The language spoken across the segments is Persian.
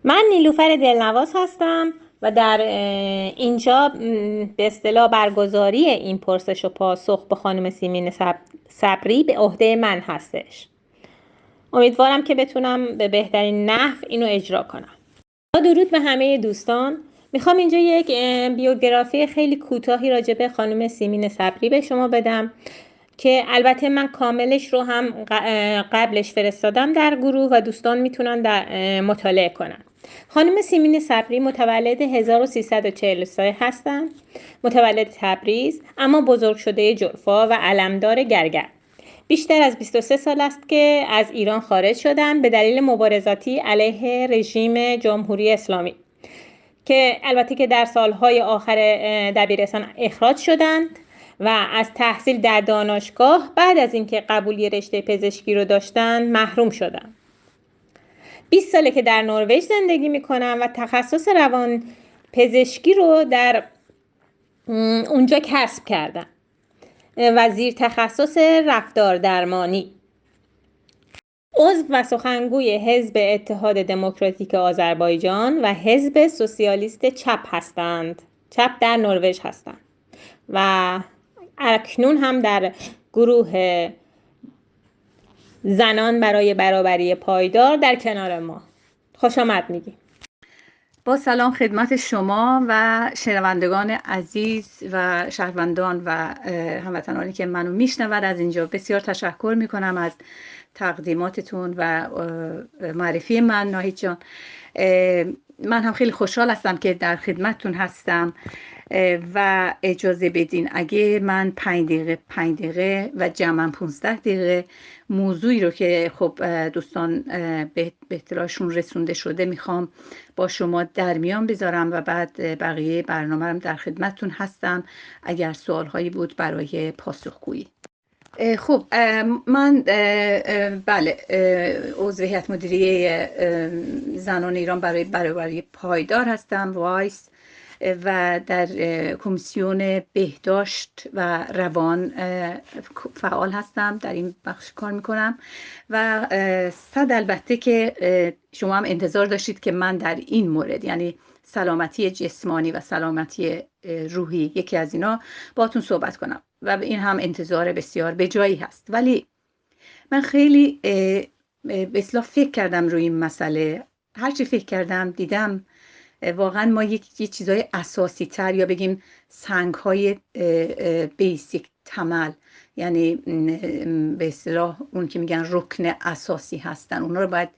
من نیلوفر دلنواز هستم و در اینجا به اصطلاح برگزاری این پرسش و پاسخ به خانم سیمین صبری به عهده من هستش. امیدوارم که بتونم به بهترین نحو اینو اجرا کنم. با درود به همه دوستان، میخوام اینجا یک بیوگرافی خیلی کوتاهی راجع به خانم سیمین صبری به شما بدم که البته من کاملش رو هم قبلش فرستادم در گروه و دوستان میتونن مطالعه کنن. خانم سیمین صبری متولد 1343 هستند، متولد تبریز اما بزرگ شده جلفا و علمدار گرگر. بیشتر از 23 سال است که از ایران خارج شدند به دلیل مبارزاتی علیه رژیم جمهوری اسلامی که البته که در سالهای آخر دبیرستان اخراج شدند و از تحصیل در دانشگاه بعد از اینکه قبولی رشته پزشکی رو داشتند محروم شدند. 20 ساله که در نروژ زندگی میکنم و تخصص روان پزشکی رو در اونجا کسب کردم و زیر تخصص رفتار درمانی. عضو و سخنگوی حزب اتحاد دموکراتیک آذربایجان و حزب سوسیالیست چپ هستند. چپ در نروژ هستند و اکنون هم در گروه زنان برای برابری پایدار در کنار ما. خوش آمد میگیم. با سلام خدمت شما و شنوندگان عزیز و شهروندان و هموطنانی که منو میشنوند. از اینجا بسیار تشکر میکنم از تقدیماتتون و معرفی من. ناهید جان، من هم خیلی خوشحال هستم که در خدمتتون هستم و اجازه بدین اگه من 5 دقیقه و جمعاً 15 دقیقه موضوعی رو که خب دوستان به اطلاعشون رسونده شده میخوام با شما در میان بذارم و بعد بقیه برنامه رو در خدمتتون هستم اگر سوالهایی بود برای پاسخگویی. خب من بله عضو هیئت مدیره زنان ایران برای برابری پایدار هستم، وایس، و در کمیسیون بهداشت و روان فعال هستم، در این بخش کار میکنم و صد البته که شما هم انتظار داشتید که من در این مورد، یعنی سلامتی جسمانی و سلامتی روحی، یکی از اینا باهاتون صحبت کنم و این هم انتظار بسیار به جایی هست. ولی من خیلی به اصطلاح فکر کردم روی این مسئله. هرچی فکر کردم دیدم واقعا ما یه چیزای اساسی تر، یا بگیم سنگ های بیسیک تمل، یعنی به اصطلاح اون که میگن رکن اساسی هستن، اونا رو باید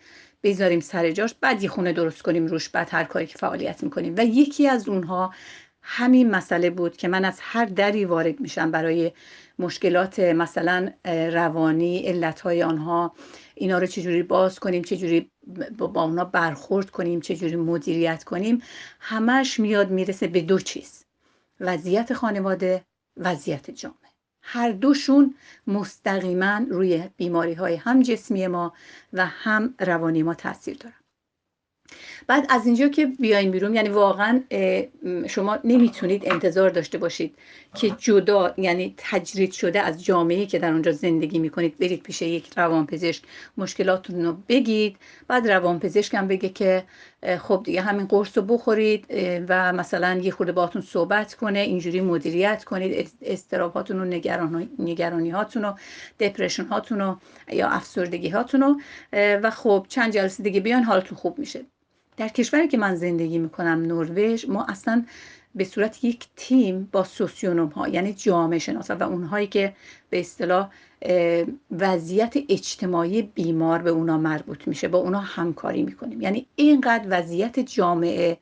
بذاریم سر جاش، بعد یه خونه درست کنیم روش، بعد هر کاری که فعالیت میکنیم. و یکی از اونها همین مسئله بود که من از هر دری وارد میشم برای مشکلات مثلا روانی، علتهای آنها، اینا رو چجوری باز کنیم، چجوری با اونا برخورد کنیم، چجوری مدیریت کنیم، همش میاد میرسه به 2 چیز: وضعیت خانواده، وضعیت جامعه. هر دوشون مستقیما روی بیماری های هم جسمی ما و هم روانی ما تاثیر دارن. بعد از اینجا که بیاین بیرون، یعنی واقعا شما نمیتونید انتظار داشته باشید که جدا، یعنی تجرید شده از جامعه‌ای که در اونجا زندگی میکنید، برید پیش یک روانپزشک مشکلاتتون رو بگید، بعد روانپزشک هم بگه که خب دیگه همین قرص رو بخورید و مثلا یه خورده باهاتون صحبت کنه، اینجوری مدیریت کنید اضطراباتون و نگرانی هاتون و دپرشن هاتون و یا افسردگی هاتون و خب چند جلسه دیگه بیان حالتون خوب میشه. در کشوری که من زندگی میکنم، نروژ، ما اصلا به صورت یک تیم با سوسیونوم ها، یعنی جامعه شناسا و اونهایی که به اصطلاح وضعیت اجتماعی بیمار به اونا مربوط میشه، با اونا همکاری میکنیم. یعنی اینقدر وضعیت جامعه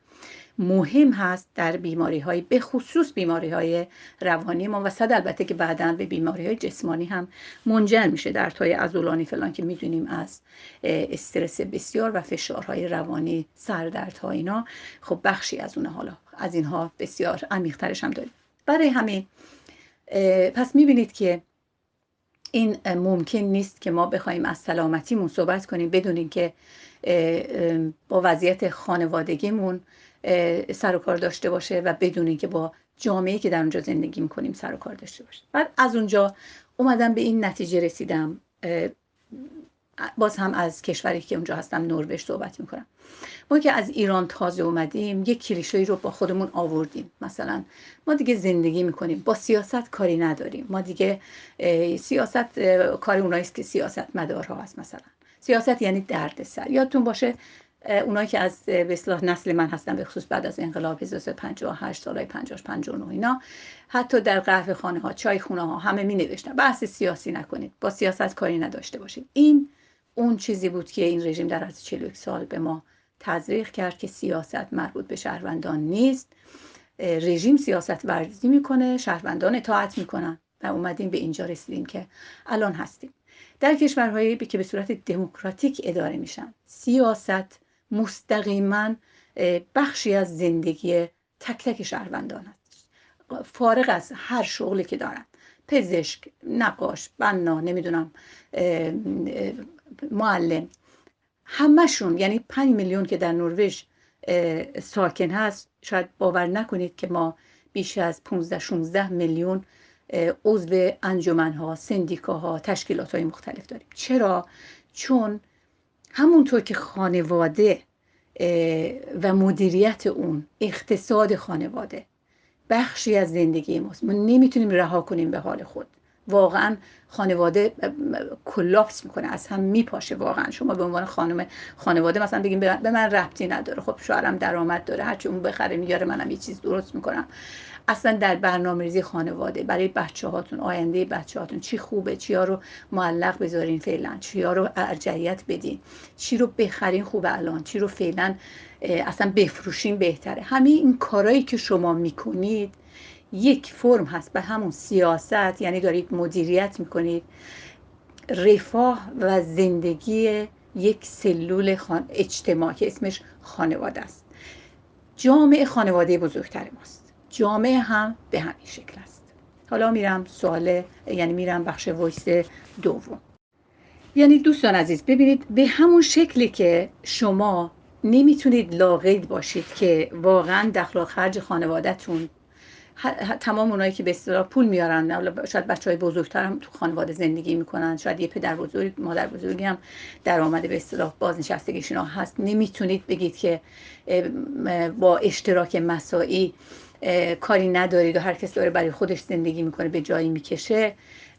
مهم هست در بیماری های، به خصوص بیماری های روانی ما، و صد البته که بعداً به بیماری های جسمانی هم منجر میشه، دردهای عضلانی فلان که میدونیم از استرس بسیار و فشارهای روانی، سردردها، اینا خب بخشی از اون، حالا از اینها بسیار عمیق‌ترش هم داریم. برای همین پس میبینید که این ممکن نیست که ما بخوایم از سلامتیمون صحبت کنیم بدون اینکه با وضعیت خانوادگیمون سر و کار داشته باشه و بدون اینکه با جامعه‌ای که در اونجا زندگی میکنیم سر و کار داشته باشه. بعد از اونجا اومدم به این نتیجه رسیدم، باز هم از کشوری که اونجا هستم، نروژ صحبت میکنم. ما که از ایران تازه اومدیم یک کلیشه‌ای رو با خودمون آوردیم. مثلا ما دیگه زندگی میکنیم، با سیاست کاری نداریم. ما دیگه سیاست کار اونایی است که سیاست مدارها هست. مثلا سیاست یعنی دردسر. یادتون باشه اونایی که از به اصطلاح نسل من هستن، به خصوص بعد از انقلاب 1358 سالای 50 59 اینا، حتی در قهوه خانه ها، چای خونه ها همه می نوشتن بحث سیاسی نکنید، با سیاست کاری نداشته باشید. این اون چیزی بود که این رژیم در از 41 سال به ما تزریق کرد که سیاست مربوط به شهروندان نیست. رژیم سیاست ورزی میکنه، شهروندان اطاعت میکنن و اومدیم به اینجا رسیدیم که الان هستیم. در کشورهایی که به صورت دموکراتیک اداره میشن، سیاست مستقیما بخشی از زندگی تک تک شهروندان است، فارغ از هر شغلی که دارن، پزشک، نقاش، بنا، نمیدونم معلم، همشون. یعنی 5 میلیون که در نروژ ساکن هست، شاید باور نکنید که ما بیش از 15-16 میلیون عضو انجمن‌ها، سندیکاها، تشکیلات‌های مختلف داریم. چرا؟ چون همونطور که خانواده و مدیریت اون، اقتصاد خانواده بخشی از زندگی ماست، ما نمیتونیم رها کنیم به حال خود. واقعا خانواده کلاپس میکنه، از هم میپاشه. واقعا شما به عنوان خانواده مثلا بگیم به من ربطی نداره، خب شوهرم درآمد داره، هرچی اون بخره میاره، منم یه چیز درست میکنم. اصلا در برنامه‌ریزی خانواده برای بچه‌هاتون، آینده بچه‌هاتون چی خوبه، چیا رو معلق بذارین فعلا، چیا رو ارجحیت بدین، چی رو بخرین خوبه الان، چی رو فعلا اصلا بفروشین بهتره. همین این کارهایی که شما میکنید یک فرم هست به همون سیاست. یعنی دارید مدیریت میکنید رفاه و زندگی یک سلول اجتماعی که اسمش خانواده است. جامعه خانواده بزرگتر ماست، جامعه هم به همین شکل است. حالا میرم بخش وایس دوم. یعنی دوستان عزیز ببینید، به همون شکلی که شما نمیتونید لاقید باشید که واقعا دخل و خرج خانواده‌تون، تمام اونایی که به اصطلاح پول میارن، شاید بچهای بزرگتر هم تو خانواده زندگی میکنن، شاید یه پدر بزرگ، مادر بزرگی هم درآمد به اصطلاح بازنشستگیشون هست، نمیتونید بگید که با اشتراک مساعی کاری ندارید و هر کس داره برای خودش زندگی میکنه به جایی میکشه.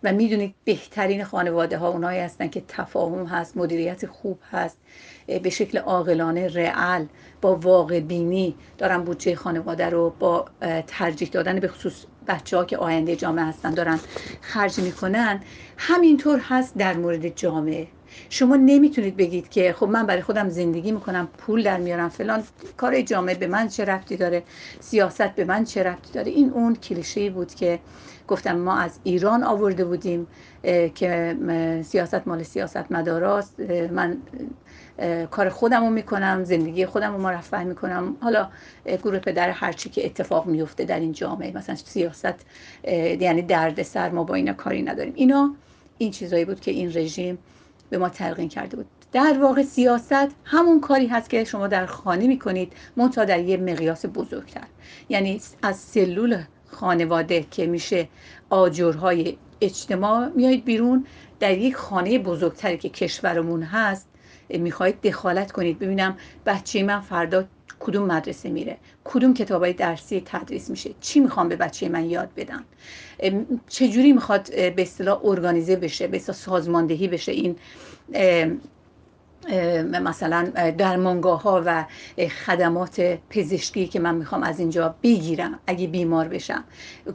و میدونید بهترین خانواده ها اونایی هستن که تفاهم هست، مدیریت خوب هست، به شکل عاقلانه، رئال، با واقع بینی دارن بودجه خانواده رو با ترجیح دادن به خصوص بچه‌ها که آینده جامعه هستن دارن خرج میکنن. همینطور هست در مورد جامعه. شما نمیتونید بگید که خب من برای خودم زندگی میکنم، پول در میارم، فلان، کار جامعه به من چه ربطی داره، سیاست به من چه ربطی داره. این اون کلیشه‌ای بود که گفتم ما از ایران آورده بودیم که سیاست مال سیاست مداراست، من کار خودم رو میکنم، زندگی خودم رو مرفه میکنم، حالا گروه پدر هرچی که اتفاق میفته در این جامعه، مثلا سیاست یعنی درد سر، ما با اینا کاری نداریم. این چیزایی بود که این رژیم به ما تلقین کرده بود. در واقع سیاست همون کاری هست که شما در خانه میکنید، منتها در یه مقیاس بزرگتر. یعنی از سلول خانواده که میشه آجرهای اجتماع میایید بیرون، در یک خانه بزرگتری که کشورمون هست میخواید دخالت کنید. ببینم بچه من فردا کدوم مدرسه میره، کدوم کتابای درسی تدریس میشه، چی میخوام به بچه من یاد بدم، چجوری میخواد به اصطلاح ارگانیزه بشه، به اصطلاح سازماندهی بشه این مثلا درمانگاه ها و خدمات پزشکی که من میخوام از اینجا بگیرم اگه بیمار بشم،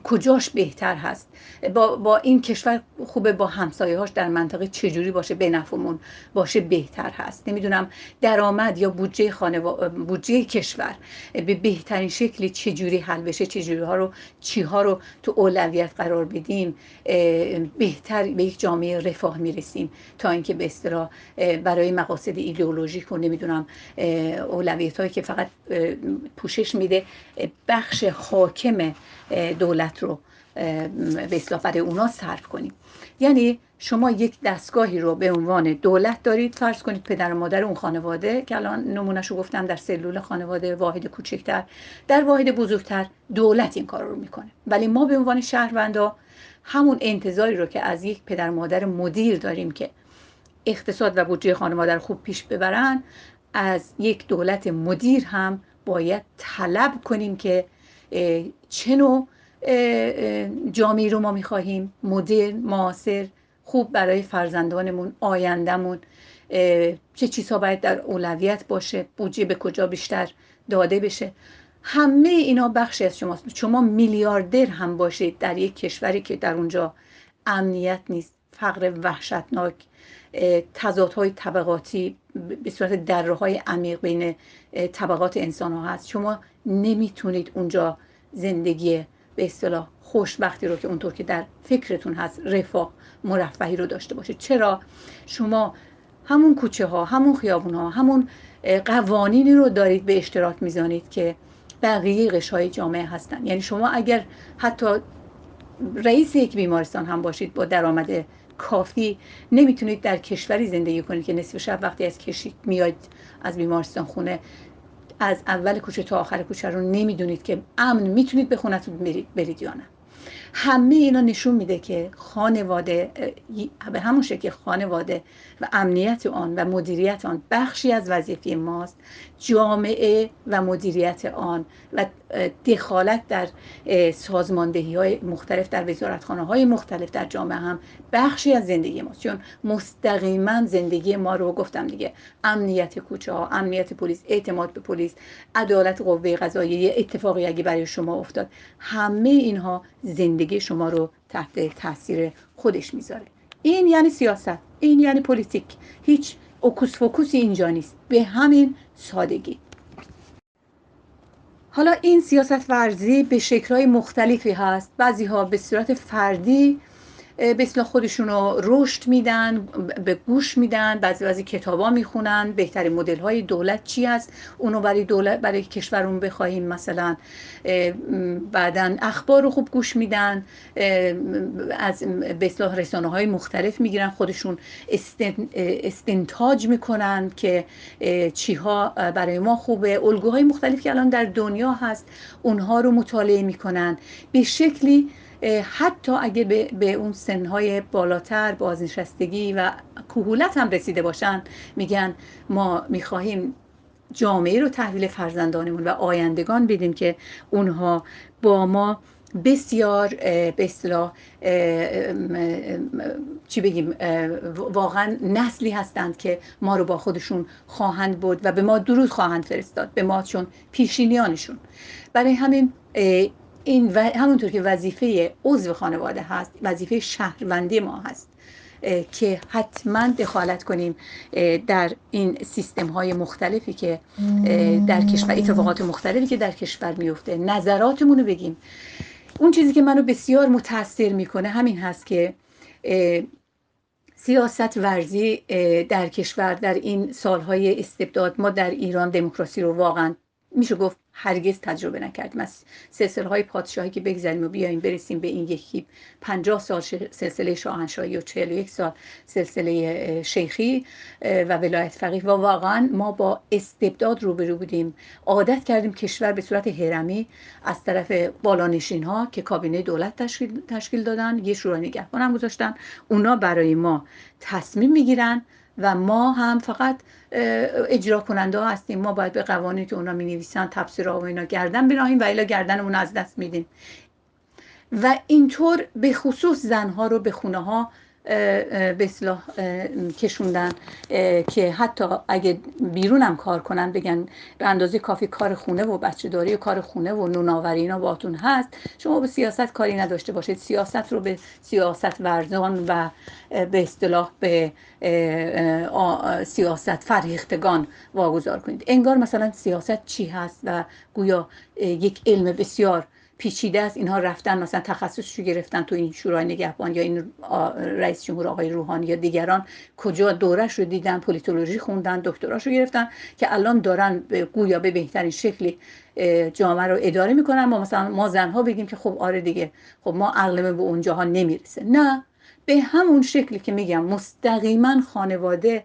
کجاش بهتر هست، با این کشور خوبه با همسایه هاش در منطقه چجوری باشه به نفعمون باشه بهتر هست. نمیدونم درآمد یا بودجه کشور به بهترین شکلی چجوری حل بشه، چیها رو تو اولویت قرار بدیم، بهتر به یک جامعه رفاه میرسیم تا اینکه به اصطلاح برای مقاصد ایدئولوژیک و نمیدونم اولویت هایی که فقط پوشش میده بخش حاکم دولت رو به اصطلاح برای اونا صرف کنیم. یعنی شما یک دستگاهی رو به عنوان دولت دارید، فرض کنید پدر و مادر اون خانواده که الان نمونهشو گفتم، در سلول خانواده واحد کوچکتر، در واحد بزرگتر دولت این کار رو میکنه. ولی ما به عنوان شهروندا همون انتظاری رو که از یک پدر و مادر مدیر داریم که اقتصاد و بودجه خانواده رو خوب پیش ببرن، از یک دولت مدیر هم باید طلب کنیم که چه نوع جامعه رو ما میخواهیم، مدرن، معاصر، خوب برای فرزندانمون، آیندهمون، چه چیزها باید در اولویت باشه، بودجه به کجا بیشتر داده بشه. همه اینا بخشی از شماست. شما میلیاردر هم باشید در یک کشوری که در اونجا امنیت نیست، فقر وحشتناک، تضادهای طبقاتی به صورت دره‌های عمیق بین طبقات انسان ها هست، شما نمیتونید اونجا زندگی به اصطلاح خوشبختی رو که اونطور که در فکرتون هست، رفاه، مرفهی رو داشته باشید. چرا؟ شما همون کوچه ها، همون خیابون ها، همون قوانینی رو دارید به اشتراک میذارید که بقیه قشرهای جامعه هستن. یعنی شما اگر حتی رئیس یک بیمارستان هم باشید با درآمد کافی، نمیتونید در کشوری زندگی کنید که نصف شب وقتی از کشید میاد از بیمارستان خونه، از اول کوچه تا آخر کوچه رو نمیدونید که امن میتونید به خونتون برید یا نه. همه اینا نشون میده که خانواده، به همون شکل که خانواده و امنیت آن و مدیریت آن بخشی از وظیفه ماست، جامعه و مدیریت آن و دخالت در سازماندهی های مختلف، در وزارتخانه های مختلف در جامعه هم بخشی از زندگی ماست، چون مستقیما زندگی ما رو، گفتم دیگه، امنیت کوچه ها، امنیت پلیس، اعتماد به پلیس، عدالت قوه قضاییه، اتفاقی اگه برای شما افتاد، همه اینها زندگی شما رو تحت تاثیر خودش میذاره. این یعنی سیاست، این یعنی پلیتیک، هیچ اوکوس فوکوسی اینجا نیست، به همین سادگی. حالا این سیاست ورزی به شکل‌های مختلفی هست. بعضی ها به صورت فردی به اصطلاح خودشون رو رشد میدن، به گوش میدن، بعضی کتابا میخونن، بهترین مدل های دولت چی هست اونو برای دولت، برای کشورمون بخواهیم. مثلا بعدن اخبار رو خوب گوش میدن، از به اصطلاح رسانه های مختلف میگیرن، خودشون استنتاج میکنن که چیها برای ما خوبه. الگوهای مختلف که الان در دنیا هست اونها رو مطالعه میکنن به شکلی حتی اگه به اون سنهای بالاتر، بازنشستگی و کهولت هم رسیده باشن، میگن ما میخواهیم جامعه رو تحویل فرزندانمون و آیندگان بدیم که اونها با ما بسیار به اصطلاح چی بگیم، واقعا نسلی هستند که ما رو با خودشون خواهند بود و به ما درود خواهند فرستاد، به ما چون پیشینیانشون. برای همین این همونطور که وظیفه عضو خانواده هست، وظیفه شهروندی ما هست که حتما دخالت کنیم در این سیستم های مختلفی که در کشور، اتفاقات مختلفی که در کشور میفته، نظراتمون رو بگیم. اون چیزی که منو بسیار متاثر میکنه همین هست که سیاست ورزی در کشور در این سالهای استبداد، ما در ایران دموکراسی رو واقعا میشه گفت هرگز تجربه نکردیم. از سلسله های پادشاهی که بگذاریم و بیایم برسیم به این یکی 50 سال سلسله شاهنشاهی و 41 سال سلسله شیخی و ولایت فقیه، و واقعا ما با استبداد روبرو بودیم. عادت کردیم کشور به صورت هرمی از طرف بالانشین ها که کابینه دولت تشکیل دادن، یه شورای نگهبان هم گذاشتن، اونا برای ما تصمیم میگیرن و ما هم فقط اجرا کننده ها هستیم. ما باید به قوانینی که اونا می نویسن، تفسیرها و اینا گردن بنهیم و الا گردنمون از دست میدیم. و اینطور به خصوص زنها رو به خونه ها به اصطلاح کشوندن که حتی اگه بیرون هم کار کنن بگن به اندازه کافی کار خونه و بچه داری و کار خونه و نوناوری اینا باتون هست، شما به سیاست کاری نداشته باشید. سیاست رو به سیاست ورزان و به اصطلاح به سیاست فرهیختگان واگذار کنید. انگار مثلا سیاست چی هست و گویا یک علم بسیار پیچیده است. اینها رفتن مثلا تخصصشو گرفتن تو این شورای نگهبان یا این رئیس جمهور آقای روحانی یا دیگران کجا دورش رو دیدن، پلیتولوژی خوندن، دکتراشو گرفتن که الان دارن گویا به بهترین شکلی جامعه رو اداره میکنن. ما مثلا ما زنها بگیم که خب آره دیگه، خب ما عقلمون به اونجاها نمیرسه. نه، به همون شکلی که میگم مستقیما خانواده،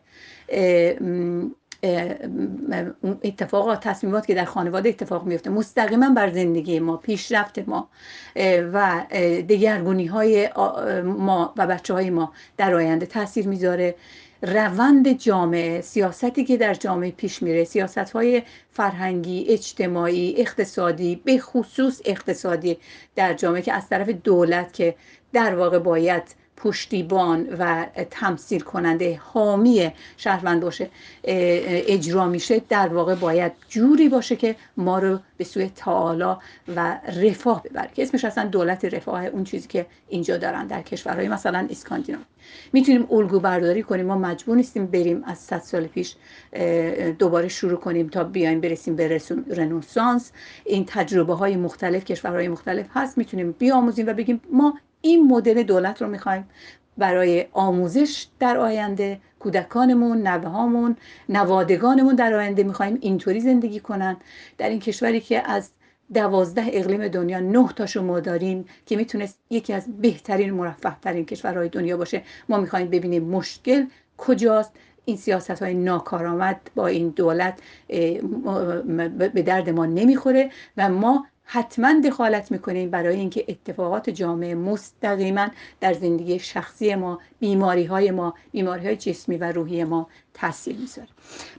اتفاقات، تصمیمات که در خانواده اتفاق میفته مستقیما بر زندگی ما، پیشرفت ما و دگرگونی های ما و بچه های ما در آینده تاثیر میذاره. روند جامعه، سیاستی که در جامعه پیش میره، سیاست‌های فرهنگی، اجتماعی، اقتصادی، به خصوص اقتصادی در جامعه که از طرف دولت که در واقع باید پشتیبان و تمثیل کننده حامی شهروند باشه اجرا میشه، در واقع باید جوری باشه که ما رو به سوی تعالی و رفاه ببره، که اسمش اصلا دولت رفاه، اون چیزی که اینجا دارن در کشورهای مثلا اسکاندیناوی. میتونیم الگو برداری کنیم، ما مجبور نیستیم بریم از 100 سال پیش دوباره شروع کنیم تا بیایم برسیم به رنسانس. این تجربه های مختلف کشورهای مختلف هست، میتونیم بیاموزیم و بگیم ما این مدل دولت رو میخوایم برای آموزش در آینده، کودکانمون، نوه‌هامون، نوادگانمون در آینده میخوایم اینطوری زندگی کنن. در این کشوری که از 12 اقلیم دنیا 9 تاشو ما داریم که میتونست یکی از بهترین مرفه ترین کشورهای دنیا باشه، ما میخوایم ببینیم مشکل کجاست. این سیاست های ناکارآمد با این دولت به درد ما نمیخوره و ما حتما دخالت میکنیم برای اینکه اتفاقات جامعه مستقیما در زندگی شخصی ما، بیماری های جسمی و روحی ما تاثیر میذاره.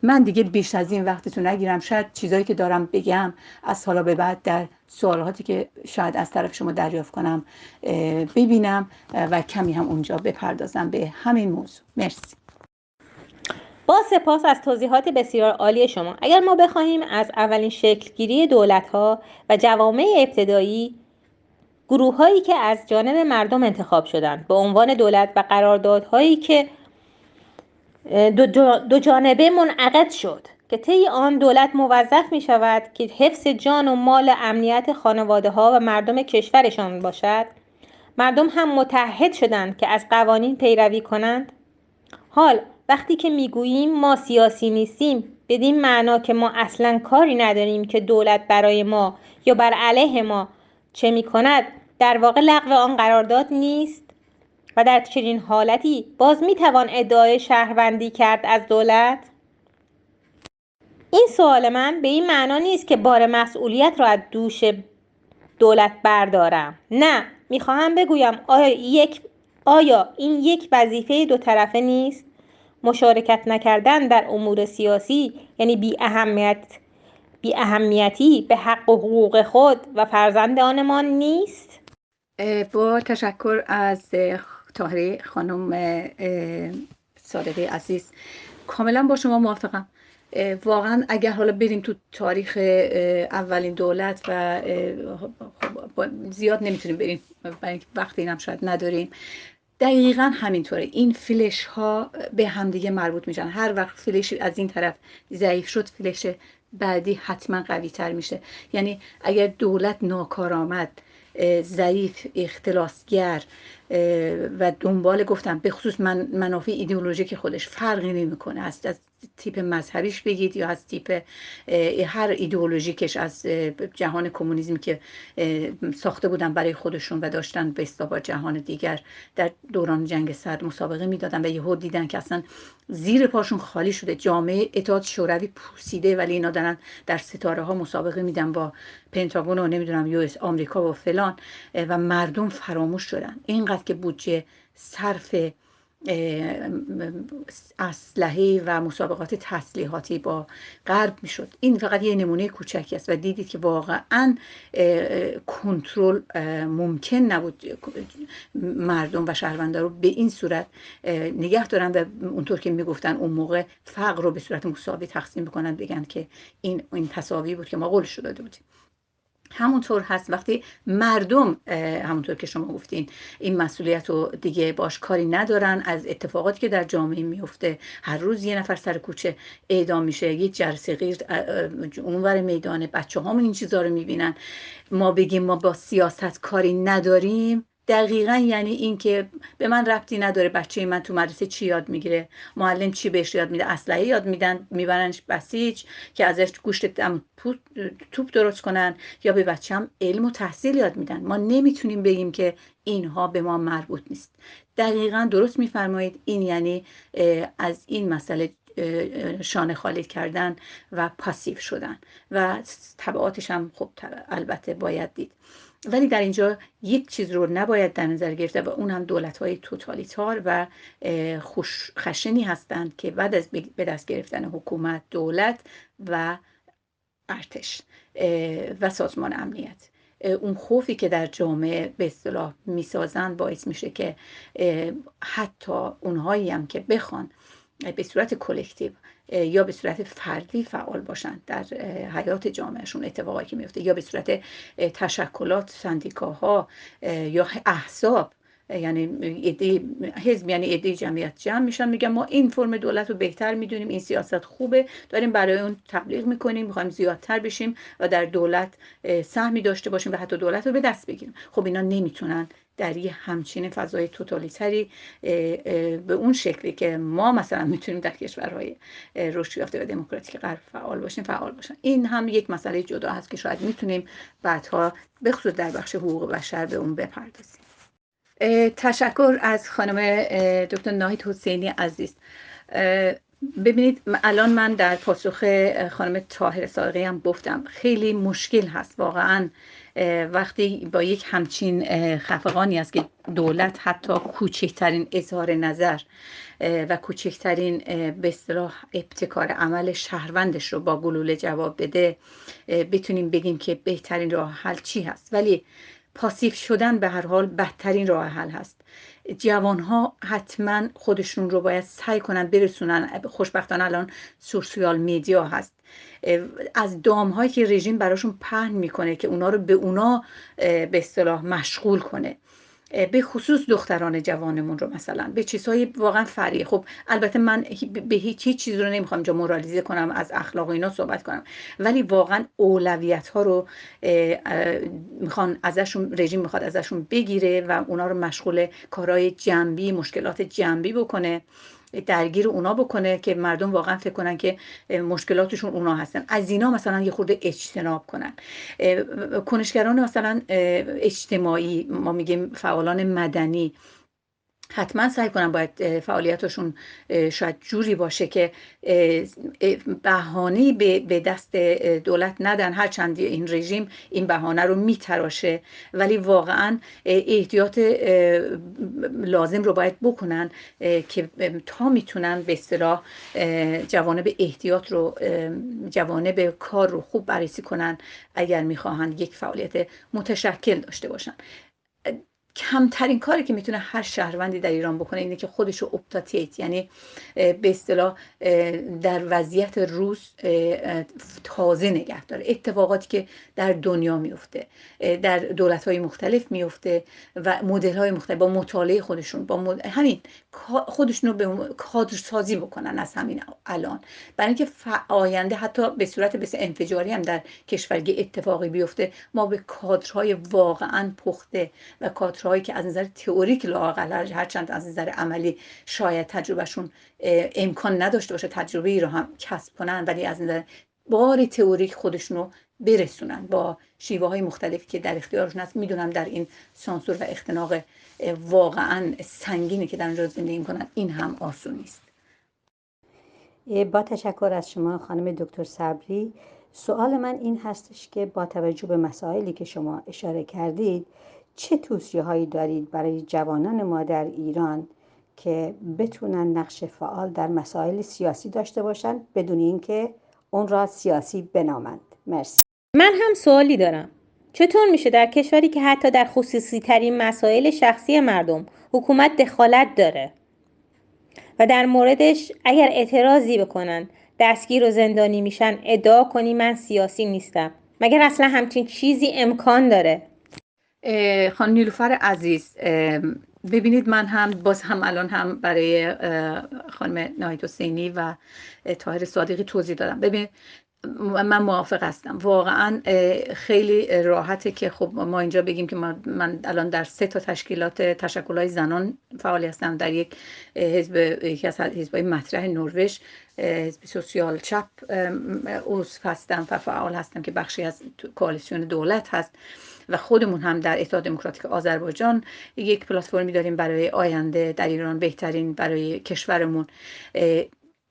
من دیگه بیش از این وقتتون نگیرم. شاید چیزایی که دارم بگم از حالا به بعد در سوالاتی که شاید از طرف شما دریافت کنم ببینم و کمی هم اونجا بپردازم به همین موضوع. مرسی. با سپاس از توضیحات بسیار عالی شما. اگر ما بخواهیم از اولین شکلگیری دولت‌ها و جوامع ابتدایی، گروه‌هایی که از جانب مردم انتخاب شدند به عنوان دولت و قراردادهایی که دو جانبه منعقد شد که طی آن دولت موظف می شود که حفظ جان و مال امنیت خانواده‌ها و مردم کشورشان باشد، مردم هم متعهد شدند که از قوانین پیروی کنند. حال وقتی که میگوییم ما سیاسی نیستیم، بدین معنا که ما اصلاً کاری نداریم که دولت برای ما یا بر علیه ما چه میکند در واقع لغو آن قرارداد نیست و در چنین حالتی باز میتوان ادعای شهروندی کرد از دولت؟ این سوال من به این معنا نیست که بار مسئولیت را از دوش دولت بردارم. نه، میخواهم بگویم آیا این یک وظیفه دو طرفه نیست؟ مشارکت نکردن در امور سیاسی یعنی بی اهمیتی به حق و حقوق خود و فرزندانمان نیست؟ با تشکر از طاهره خانم صادقی عزیز، کاملا با شما موافقم. واقعا اگر حالا بریم تو تاریخ اولین دولت و زیاد نمیتونیم بریم برای اینکه وقت اینم شاید نداریم، دقیقا همینطوره. این فلش ها به همدیگه مربوط میشن. هر وقت فلش از این طرف ضعیف شد، فلش بعدی حتما قوی تر میشه. یعنی اگر دولت ناکارآمد، ضعیف، اختلاسگر و دنبال، گفتم به خصوص منافع ایدئولوژیک خودش فرقی نمیکنه، از تیپ مذهبیش بگید یا از تیپ هر ایدئولوژیکش، از جهان کمونیسم که ساخته بودن برای خودشون و داشتن به اصطلاح جهان دیگر در دوران جنگ سرد مسابقه میدادن و یهو دیدن که اصلا زیر پاشون خالی شده، جامعه اتحاد شوروی پوسیده، ولی اینا دارن در ستاره ها مسابقه میدن با پنتاگون و نمیدونم یو اس آمریکا و فلان، و مردم فراموش شدن. اینقدر که بودجه صرف اسلحه و مسابقات تسلیحاتی با غرب میشد. این فقط یه نمونه کوچکی است و دیدید که واقعا کنترل ممکن نبود مردم و شهروندان رو به این صورت نگه دارن و اونطور که میگفتن اون موقع فقر رو به صورت مساوی تقسیم بکنن، بگن که این تساوی بود که ما قولش داده بودیم. همونطور هست وقتی مردم همونطور که شما گفتین این مسئولیت رو دیگه باش کاری ندارن، از اتفاقاتی که در جامعه میفته، هر روز یه نفر سر کوچه اعدام میشه، یه جرثه غیر اونور میدان، بچه هامون این چیزا رو میبینن، ما بگیم ما با سیاست کاری نداریم، دقیقا یعنی این که به من ربطی نداره بچه من تو مدرسه چی یاد میگیره، معلم چی بهش یاد میده، اسلحه یاد میدن میبرنش بسیج که ازش گوشت توپ درست کنن، یا به بچه‌م علم و تحصیل یاد میدن. ما نمیتونیم بگیم که اینها به ما مربوط نیست. دقیقا درست میفرمایید. این یعنی از این مسئله شانه خالی کردن و پاسیو شدن و تبعاتش هم خب البته باید دید. ولی در اینجا یک چیز رو نباید در نظر گرفته و اون هم دولت‌های توتالیتار و خشنی هستند که بعد از به دست گرفتن حکومت، دولت و ارتش و سازمان امنیت، اون خوفی که در جامعه به اصطلاح میسازن باعث میشه که حتی اونهایی هم که بخوان به صورت کلکتیو یا به صورت فردی فعال باشن در حیات جامعهشون، اتفاقایی که میفته، یا به صورت تشکلات، سندیکاها یا احزاب، یعنی حزب، یعنی ایده جمعیت جمع میشن میگن ما این فرم دولت رو بهتر میدونیم، این سیاست خوبه، داریم برای اون تبلیغ میکنیم، میخوایم زیادتر بشیم و در دولت سهمی داشته باشیم و حتی دولت رو به دست بگیریم. خب اینا نمیتونن در یه همچین فضای توتالیتری به اون شکلی که ما مثلا میتونیم در کشورهای رشد یافته و دموکراتیک غرب فعال باشیم فعال باشن. این هم یک مسئله جدا هست که شاید میتونیم بعدها به خصوص در بخش حقوق بشر به اون بپردازیم. تشکر از خانم دکتر ناهید حسینی عزیز. ببینید الان من در پاسخ خانم طاهر صادقی هم گفتم خیلی مشکل هست واقعا وقتی با یک همچین خفقانی است که دولت حتی کوچکترین اظهار نظر و کوچکترین به اصطلاح ابتکار عمل شهروندش رو با گلوله جواب بده، بتونیم بگیم که بهترین راه حل چی هست. ولی پاسیو شدن به هر حال بدترین راه حل هست. جوانها حتما خودشون رو باید سعی کنن برسونن. خوشبختانه الان سوشیال میدیا هست، از دامهایی که رژیم براشون پهن میکنه که اونا رو به اونا به اصطلاح مشغول کنه، به خصوص دختران جوانمون رو مثلا به چیزهای واقعا فریه. خب البته من به هیچ چیز رو نمیخوام جا مورالیزه کنم، از اخلاق اینا صحبت کنم، ولی واقعا اولویت ها رو میخوان ازشون، رژیم میخواد ازشون بگیره و اونا رو مشغول کارهای جنبی، مشکلات جنبی بکنه، درگیر اونا بکنه که مردم واقعا فکر کنن که مشکلاتشون اونا هستن. از اینا مثلا یه خورده اجتناب کنن. کنشگران مثلا اجتماعی، ما میگیم فعالان مدنی، حتما سعی کنن باید فعالیتشون شاید جوری باشه که بهانه‌ای به دست دولت ندن، هرچند این رژیم این بهانه رو میتراشه، ولی واقعا احتیاط لازم رو باید بکنن که تا میتونن به اصطلاح جوانب احتیاط رو، جوانب کار رو خوب بررسی کنن اگر میخواهند یک فعالیت متشکل داشته باشن. کمترین کاری که میتونه هر شهروندی در ایران بکنه اینه که خودش رو اپدیت، یعنی به اصطلاح در وضعیت روز تازه نگه داره. اتفاقاتی که در دنیا میفته، در دولت‌های مختلف میفته و مدل‌های مختلف، با مطالعه خودشون، با همین خودشون رو به کادر سازی بکنن از همین الان، برای اینکه آینده حتی به صورت بس انفجاری هم در کشورگی اتفاقی بیفته، ما به کادرهای واقعا پخته و کادرهایی که از نظر تئوریک لااقل هرچند از نظر عملی شاید تجربهشون امکان نداشته باشه تجربه‌ای رو هم کسب کنن، ولی از نظر بار تئوریک خودشونو برسونن با شیوه های مختلفی که در اختیارشون هست. میدونم در این سانسور و اختناق واقعا سنگینی که در اونجا زندگی میکنن این هم آسون نیست. با تشکر از شما خانم دکتر صبری. سوال من این هستش که با توجه به مسائلی که شما اشاره کردید، چه توصیه‌هایی دارید برای جوانان ما در ایران که بتونن نقش فعال در مسائل سیاسی داشته باشن بدون اینکه اون را سیاسی بنامند؟ مرسی. من هم سوالی دارم. چطور میشه در کشوری که حتی در خصوصی ترین مسائل شخصی مردم حکومت دخالت داره و در موردش اگر اعتراضی بکنن دستگیر و زندانی میشن ادعا کنی من سیاسی نیستم؟ مگر اصلا همچین چیزی امکان داره؟ خانم نیلوفر عزیز، ببینید من هم باز هم الان هم برای خانم ناهید حسینی و طاهر صادقی توضیح دادم. ببینید من موافق هستم، واقعا خیلی راحته که خب ما اینجا بگیم که من الان در 3 تا تشکل‌های زنان فعال هستم، در یک حزب، یکی از حزب‌های مطرح نروژ، حزب سوسیال چپ عضو هستم و فعال هستم که بخشی از کوالیسیون دولت هست و خودمون هم در اتحاد دموکراتیک آذربایجان یک پلتفرمی داریم برای آینده در ایران، بهترین برای کشورمون.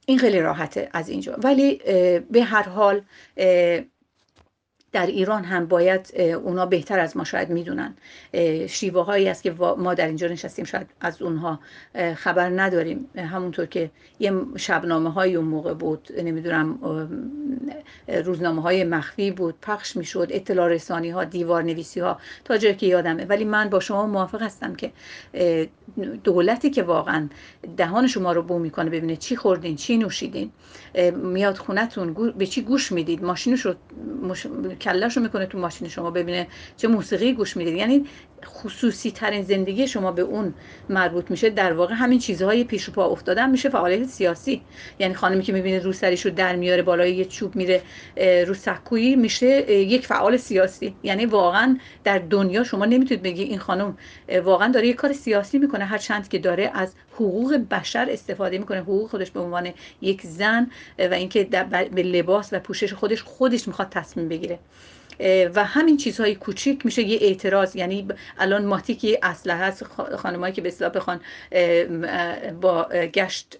این خیلی راحته از اینجا. ولی به هر حال در ایران هم باید اونا بهتر از ما شاید میدونن شیوه هایی است که ما در اینجا نشستیم شاید از اونها خبر نداریم. همونطور که یه شبنامه های اون موقع بود، نمیدونم روزنامه های مخفی بود پخش میشد، اطلاع رسانی ها، دیوار نویسی ها، تا جایی که یادمه. ولی من با شما موافق هستم که دولتی که واقعا دهان شما رو بو میکنه ببینه چی خوردین چی نوشیدین، میاد خونتون به چی گوش میدید، ماشینش رو کله‌شو میکنه تو ماشین شما ببینه چه موسیقی گوش میدید، یعنی خصوصی ترین زندگی شما به اون مربوط میشه. در واقع همین چیزهای پیش و پا افتادن میشه فعالیت سیاسی. یعنی خانمی که میبینه رو سریشو در میاره بالای یه چوب میره رو سکویی میشه یک فعال سیاسی. یعنی واقعا در دنیا شما نمیتونید بگی این خانم واقعا داره یک کار سیاسی میکنه، هر چند که داره از حقوق بشر استفاده میکنه، حقوق خودش به عنوان یک زن و اینکه به لباس و پوشش خودش میخواد تصمیم بگیره. و همین چیزهای کوچیک میشه یه اعتراض. یعنی الان ماتیک یه اسلحه است، خانمایی که به اصطلاح بخوان با گشت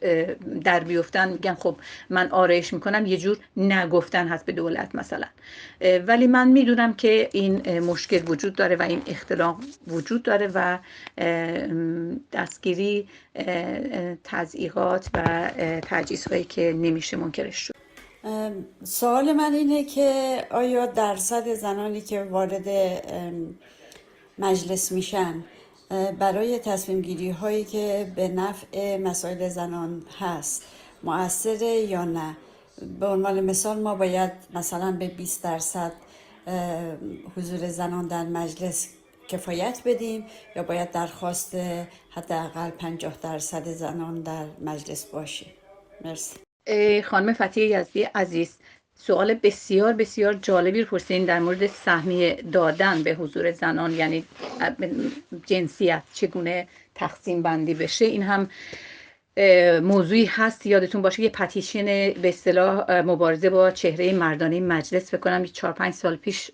در بیفتن میگن خب من آرایش میکنم، یه جور نگفتن هست به دولت مثلا. ولی من میدونم که این مشکل وجود داره و این اختلاف وجود داره و دستگیری تضییقات و تجهیزهایی که نمیشه منکرش شد. سوال من اینه که آیا درصد زنانی که وارد مجلس میشن برای تصمیم گیری هایی که به نفع مسائل زنان هست مؤثره یا نه؟ به عنوان مثال ما باید مثلا به 20% حضور زنان در مجلس کفایت بدیم یا باید درخواست حداقل 50% زنان در مجلس باشه؟ مرسی. خانم فتحی یزدی عزیز، سوال بسیار بسیار جالبی پرسیدین در مورد سهمیه دادن به حضور زنان، یعنی جنسیت چگونه تقسیم بندی بشه. این هم موضوعی هست یادتون باشه یه پتیشن به اصطلاح مبارزه با چهره مردانه مجلس فکر کنم 4-5 سال پیش،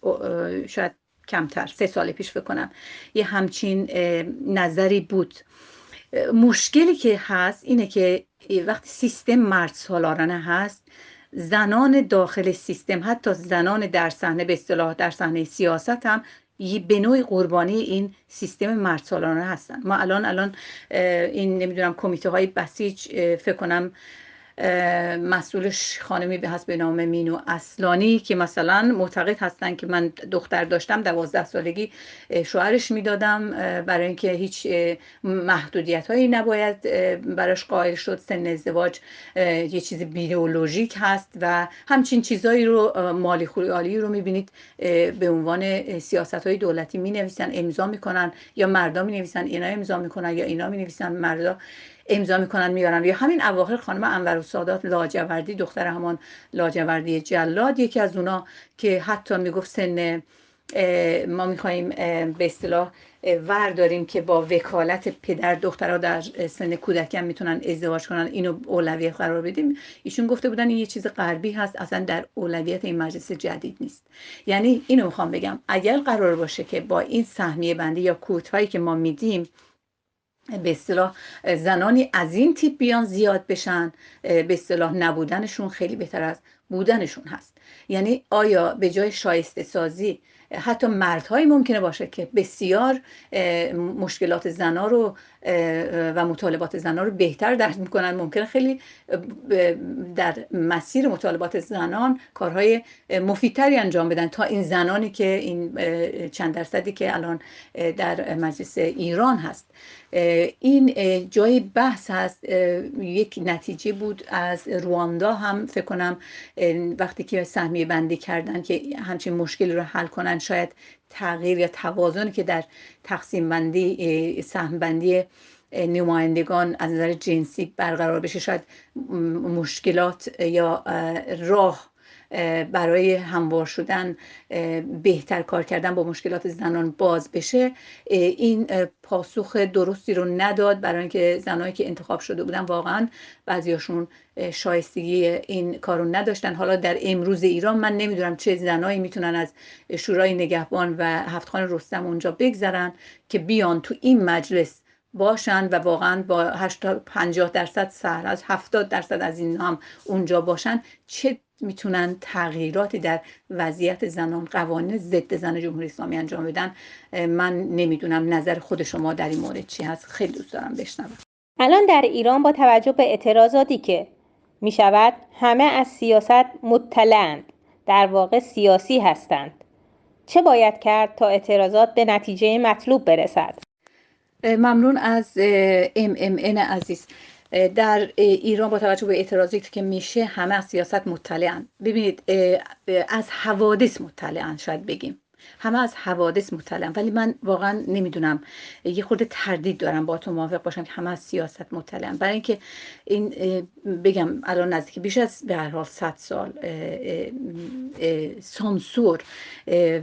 شاید کمتر 3 سال پیش فکر کنم، یه همچین نظری بود. مشکلی که هست اینه که وقتی سیستم مرد سالارانه هست، زنان داخل سیستم، حتی زنان در صحنه به اصطلاح در صحنه سیاست هم به نوعی قربانی این سیستم مرد سالارانه هستن. ما الان این نمیدونم کمیته های بسیج فکر کنم مسئولش خانمی به هست به نام مینو اصلانی که مثلا معتقد هستن که من دختر داشتم 12 سالگی شوهرش میدادم برای اینکه هیچ محدودیت هایی نباید براش قائل شد، سن ازدواج یه چیز بیولوژیک هست و همچین چیزایی رو مالی خوریالی رو میبینید به عنوان سیاست های دولتی می نویسن امضا میکنن، یا مردا می نویسن اینا امضا میکنن، یا اینا می نویسن مردا امضا میکنن میارن. یا همین اواخر خانم انورالسادات لاجوردی، دختر همان لاجوردی جلاد، یکی از اونا که حتی میگفت سن ما میخواییم به اصطلاح ور داریم که با وکالت پدر دخترها در سن کودکی میتونن ازدواج کنن، اینو اولویت قرار بدیم. ایشون گفته بودن این یه چیز غربی هست، اصلا در اولویت این مجلس جدید نیست. یعنی اینو میخوام بگم اگر قرار باشه که با این سهمیه بندی یا کوتایی که ما میدیم به اصطلاح زنانی از این تیپ بیان زیاد بشن، به اصطلاح نبودنشون خیلی بهتر از بودنشون هست. یعنی آیا به جای شایسته سازی حتی مردهایی ممکنه باشه که بسیار مشکلات زنا رو و مطالبات زنا رو بهتر درک میکنن، ممکنه خیلی در مسیر مطالبات زنان کارهای مفیدتری انجام بدن تا این زنانی که این چند درصدی که الان در مجلس ایران هست. این جای بحث هست. یک نتیجه بود از رواندا هم فکر کنم وقتی که سهمیه بندی کردن که همچین مشکلی رو حل کنن، شاید تغییر یا توازنی که در تقسیم بندی سهم بندی نمایندگان از نظر جنسی برقرار بشه، شاید مشکلات یا راه برای هموار شدن، بهتر کار کردن با مشکلات زنان باز بشه. این پاسخ درستی رو نداد، برای اینکه زنایی که انتخاب شده بودن واقعا بعضیاشون شایستگی این کارو نداشتن. حالا در امروز ایران من نمیدونم چه زنایی میتونن از شورای نگهبان و هفتخوان رستم اونجا بگذرن که بیان تو این مجلس باشن و واقعا با 50% سهل از 70% از این هم اونجا باشن، چه میتونن تغییراتی در وضعیت زنان، قوانین ضد زن جمهوری اسلامی انجام بدن. من نمیدونم نظر خود شما در این مورد چی هست، خیلی دوست دارم بشنوم. الان در ایران با توجه به اعتراضاتی که می شود همه از سیاست مطلعند، در واقع سیاسی هستند، چه باید کرد تا اعتراضات به نتیجه مطلوب برسد؟ ممنون از MMN عزیز. در ایران با توجه به اعتراضاتی که میشه همه از سیاست مطلعن. ببینید از حوادث مطلعن، شاید بگیم همه از حوادث مطلعن، ولی من واقعا نمیدونم، یه خورده تردید دارم با تو موافق باشم که همه از سیاست مطلعن. برای اینکه این بگم الان نزدیک بیش از به هر حال 100 سال سانسور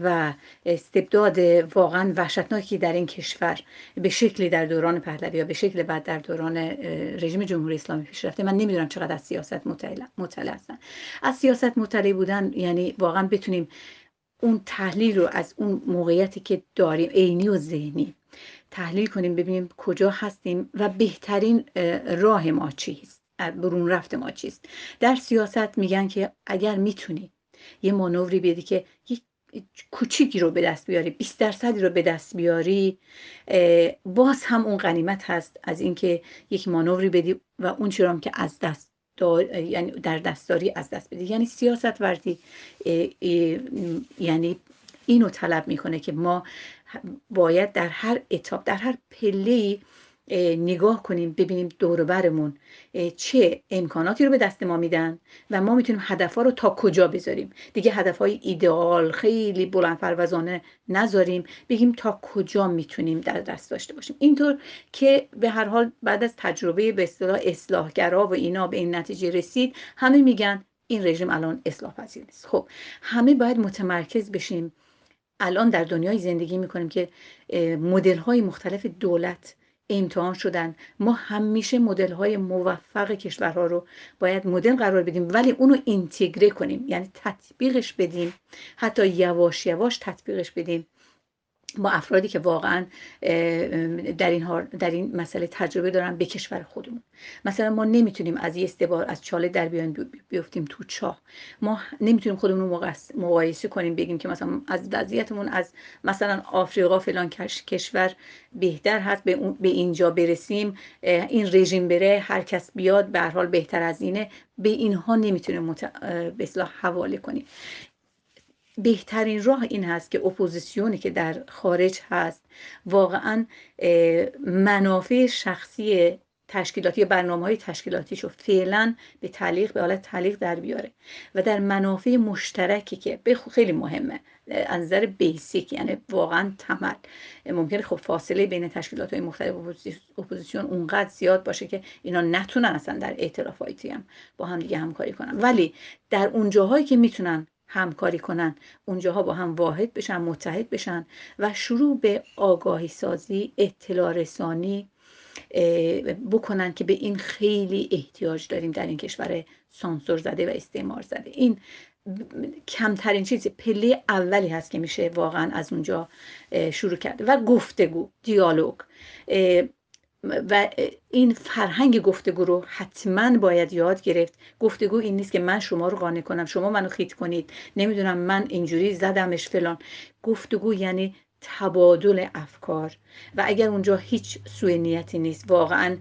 و استبداد واقعا وحشتناکی در این کشور به شکلی در دوران پهلوی یا به شکل بعد در دوران رژیم جمهوری اسلامی پیش رفته، من نمیدونم چقدر از سیاست مطلع هستن. از سیاست مطلع بودن یعنی واقعا بتونیم اون تحلیل رو از اون موقعیتی که داریم عینی و ذهنی تحلیل کنیم، ببینیم کجا هستیم و بهترین راه ما چیست، برون رفت ما چیست. در سیاست میگن که اگر میتونی یه مانوری بدی که یک کوچیکی رو به دست بیاری، 20% رو به دست بیاری، باز هم اون غنیمت هست از اینکه یک مانوری بدی و اون چیزی رو که از دست یعنی در دستداری از دست بدی. یعنی سیاست ورزی یعنی اینو طلب میکنه که ما باید در هر اتاپ، در هر پله‌ای نگاه کنیم، ببینیم دور و برمون چه امکاناتی رو به دست ما میدن و ما میتونیم هدفها رو تا کجا بذاریم. دیگه هدفهای ایدئال خیلی بلند پروازانه نذاریم، بگیم تا کجا میتونیم در دست داشته باشیم. اینطور که به هر حال بعد از تجربه به اصطلاح اصلاحگرا و اینا به این نتیجه رسید، همه میگن این رژیم الان اصلاح پذیر نیست. خب همه باید متمرکز بشیم. الان در دنیای زندگی میکنیم که مدل‌های مختلف دولت امتحان شدن. ما همیشه مدل‌های موفق کشورها رو باید مدل قرار بدیم، ولی اونو اینتگره کنیم، یعنی تطبیقش بدیم، حتی یواش یواش تطبیقش بدیم با افرادی که واقعا در این مسئله تجربه دارن به کشور خودمون. مثلا ما نمیتونیم از یه استبار از چاله در بیفتیم تو چاه. ما نمیتونیم خودمون رو مقایسه کنیم بگیم که مثلا از وضعیتمون از مثلا آفریقا فلان کشور بهتر هست، به اینجا برسیم، این رژیم بره، هر کس بیاد به هر حال بهتر از اینه. به اینها نمیتونیم به اصطلاح حواله کنیم. بهترین راه این هست که اپوزیسیونی که در خارج هست واقعا منافع شخصی تشکیلاتی یا برنامه‌های تشکیلاتیشو فعلا به حالت تعلیق در بیاره و در منافع مشترکی که خیلی مهمه از نظر بیسیک، یعنی واقعا تمل. ممکنه خب فاصله بین تشکیلات‌های مختلف اپوزیسیون اونقدر زیاد باشه که اینا نتونن اصلا در ائتلافاتی هم با هم دیگه همکاری کنن، ولی در اون جاهایی که میتونن همکاری کنن، اونجاها با هم واحد بشن، متحد بشن و شروع به آگاهی سازی، اطلاع رسانی بکنن که به این خیلی احتیاج داریم در این کشور سانسور زده و استعمار زده. این کمترین چیزی، پله اولی هست که میشه واقعا از اونجا شروع کرد و گفتگو، دیالوگ و این فرهنگ گفتگو رو حتما باید یاد گرفت. گفتگو این نیست که من شما رو قانع کنم، شما منو خیط کنید، نمیدونم من اینجوری زدمش فلان. گفتگو یعنی تبادل افکار و اگر اونجا هیچ سوء نیتی نیست، واقعا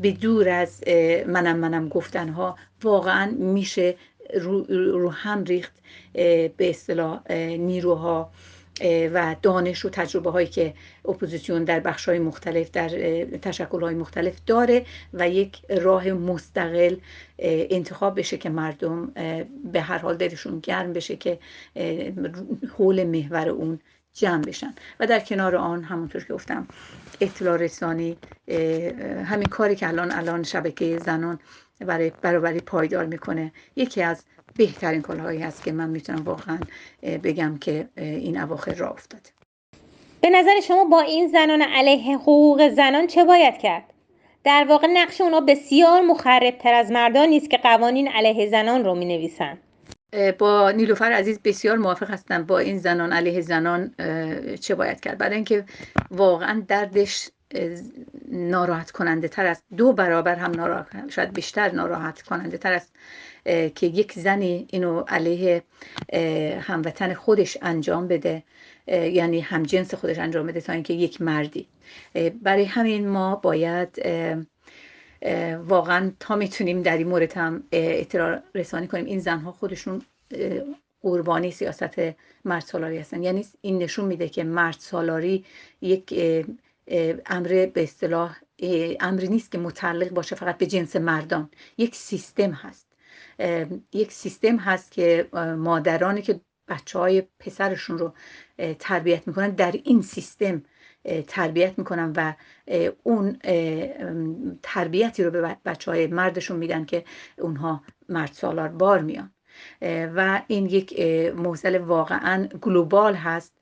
به دور از منم گفتنها، واقعا میشه رو هم ریخت به اصطلاح نیروها و دانش و تجربه هایی که اپوزیسیون در بخش های مختلف، در تشکل های مختلف داره و یک راه مستقل انتخاب بشه که مردم به هر حال دلشون گرم بشه که حول محور اون جمع بشن. و در کنار آن همونطور که گفتم اطلاع رسانی، همین کاری که الان شبکه زنان برای برابری پایدار میکنه یکی از بهترین کارهایی هست که من میتونم واقعا بگم که این اواخر راه افتاده. به نظر شما با این زنان علیه حقوق زنان چه باید کرد؟ در واقع نقش اونا بسیار مخربتر از مردانی است که قوانین علیه زنان رو مینویسن. با نیلوفر عزیز بسیار موافق هستم. با این زنان علیه زنان چه باید کرد؟ برای اینکه واقعا دردش ناراحت کننده تر است، 2 برابر هم ناراحت، شاید بیشتر ناراحت کننده تر است که یک زنی اینو علیه هموطن خودش انجام بده، یعنی همجنس خودش انجام بده، تا اینکه یک مردی. برای همین ما باید واقعا تا میتونیم در این مورد هم اطلاع رسانی کنیم. این زنها خودشون قربانی سیاست مرد سالاری هستن. یعنی این نشون میده که مرد سالاری یک امر به اصطلاح امری نیست که متعلق باشه فقط به جنس مردان. یک سیستم هست، یک سیستم هست که مادرانی که بچه‌های پسرشون رو تربیت میکنن در این سیستم تربیت میکنن و اون تربیتی رو به بچه‌های مردشون میدن که اونها مرد سالار بار میان. و این یک معضل واقعا گلوبال هست،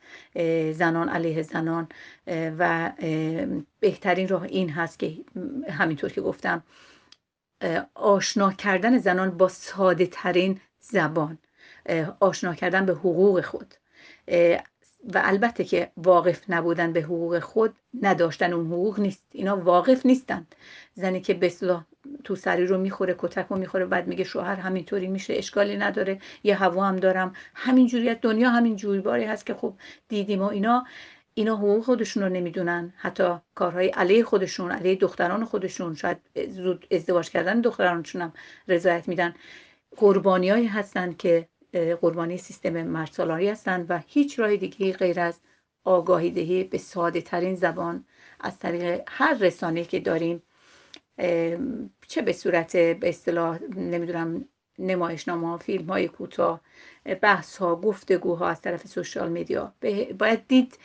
زنان علیه زنان. و بهترین راه این هست که همینطور که گفتم آشنا کردن زنان با ساده ترین زبان، آشنا کردن به حقوق خود، و البته که واقف نبودن به حقوق خود نداشتن اون حقوق نیست. اینا واقف نیستن. زنی که به اصطلاح تو سری رو میخوره، کتک رو میخوره، بعد میگه شوهر همینطوری میشه، اشکالی نداره، یه هوا هم دارم، همینجوری دنیا همین جویباری هست که خب دیدیم. و اینا حقوق خودشون رو نمیدونن، حتی کارهای علیه خودشون، علیه دختران خودشون، شاید زود ازدواج کردن دخترانشون هم رضایت میدن. قربانیایی هستن که قربانی سیستم مرد سالاری هستند و هیچ راه دیگه غیر از آگاهی دهی به ساده ترین زبان از طریق هر رسانه‌ای که داریم، چه به صورت به اصطلاح نمیدونم نمایشنامه‌ها، فیلم‌های کوتاه، بحث‌ها، گفتگوها از طرف سوشال میدیا. باید دید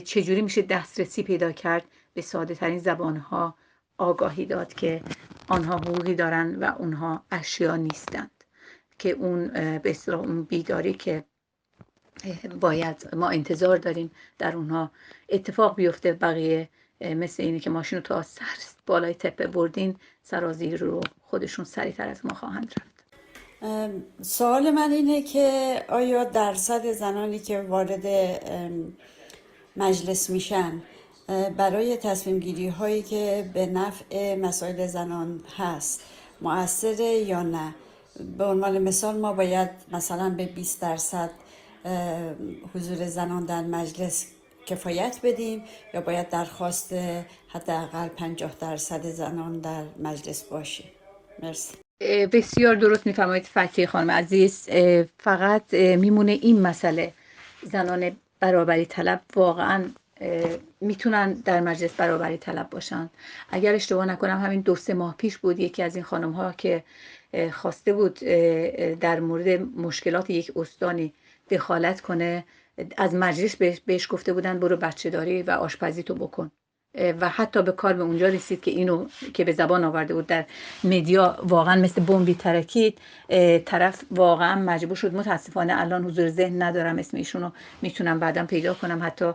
چجوری میشه دسترسی پیدا کرد به ساده ترین زبان‌ها، آگاهی داد که آنها حقوقی دارن و اونها اشیا نیستند، که اون به اصطلاح اون بیداری که باید ما انتظار داریم در اونها اتفاق بیفته. بقیه مثل اینه که ماشین رو تا سر بالای تپه بردین، سرازیر رو خودشون سریعتر از ما خواهند رفت. سوال من اینه که آیا درصد زنانی که وارد مجلس میشن برای تصمیم گیری هایی که به نفع مسائل زنان هست مؤثره یا نه؟ به عنوان مثال ما باید مثلا به 20% حضور زنان در مجلس کفایت بدیم یا باید درخواست حداقل 50% زنان در مجلس باشه؟ مرسی. بسیار درست میفرمایید فتحی خانم عزیز. فقط میمونه این مسئله، زنان برابری طلب واقعا میتونن در مجلس برابری طلب باشن. اگر اشتباه نکنم همین 2-3 ماه پیش بود یکی از این خانم ها که خواسته بود در مورد مشکلات یک استانی دخالت کنه، از مجلس بهش گفته بودن برو بچه داری و آشپزی تو بکن، و حتی به کار به اونجا رسید که اینو که به زبان آورده بود در مدیا واقعا مثل بمبی ترکید. طرف واقعا مجبور شد، متاسفانه الان حضور ذهن ندارم اسم ایشونو، میتونم بعدم پیدا کنم، حتی